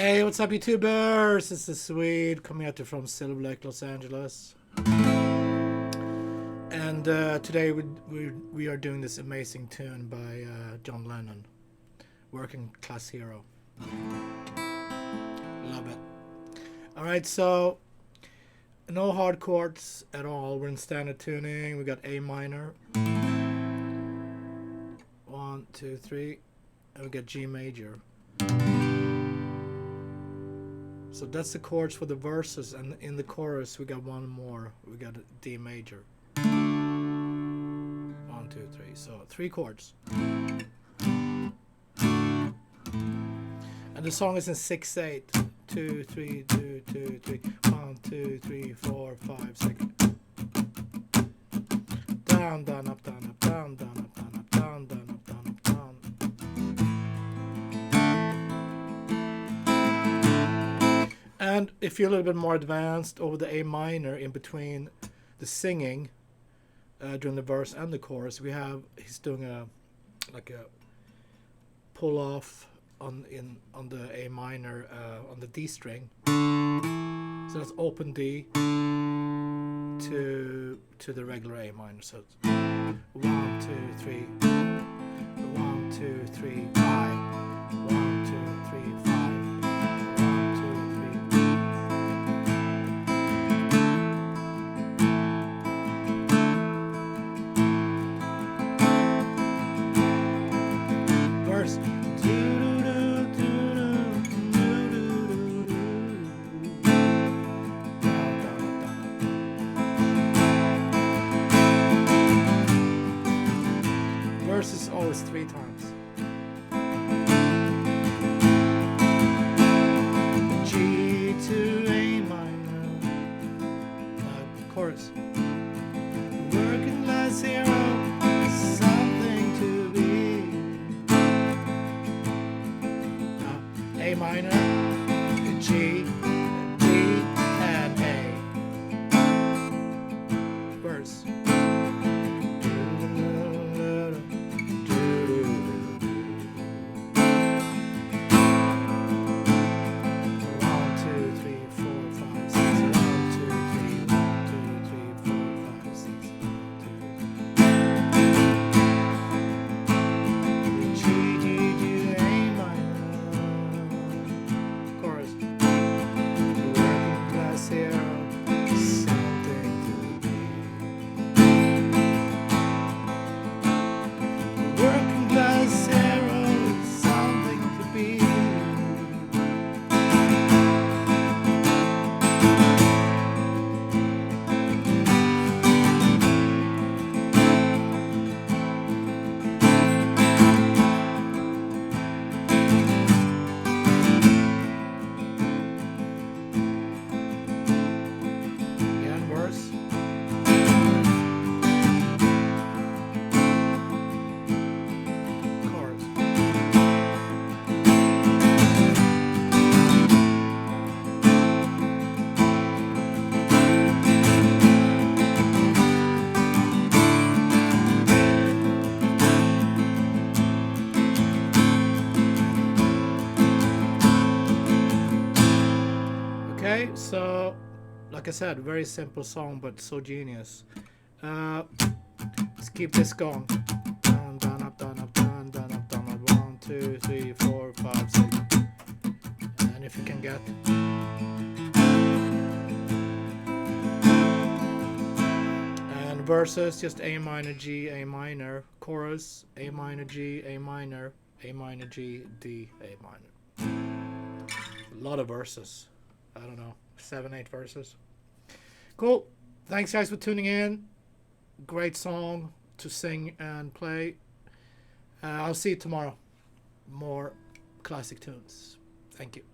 Hey, what's up, YouTubers? This is Swede coming at you from Silver Lake, Los Angeles. And today we are doing this amazing tune by John Lennon, Working Class Hero. Love it. Alright, so no hard chords at all. We're in standard tuning. We got A minor. 1, 2, 3. And we got G major. So that's the chords for the verses, and in the chorus we got one more. We got a D major. 1, 2, 3. So 3 chords. And the song is in 6/8. 2, 3, 2, 2, 3. 1, 2, 3, 4, 5, 6. Down, down, up, down, up, down, down, up, down, up, down, down, up, down, up, down. And if you're a little bit more advanced, over the A minor in between the singing during the verse and the chorus, he's doing a pull off on the A minor on the D string. So that's open D to the regular A minor. So it's 1, 2, 3, 1, 2, 3, 5. 1, 2, 3, 5. Verse is always 3 times. G to A minor. Chorus. Working class hero, something to be. A minor, G, D, and A. Verse. 'Kay, so like I said, very simple song, but so genius. Let's keep this going. Down, down, up, down, up, down, down, up, down, up. 1, 2, 3, 4, 5, 6. And if you can get. And verses, just A minor, G, A minor. Chorus, A minor, G, A minor, A minor, G, D, A minor. A lot of verses. I don't know, 7, 8 verses. Cool. Thanks, guys, for tuning in. Great song to sing and play. I'll see you tomorrow. More classic tunes. Thank you.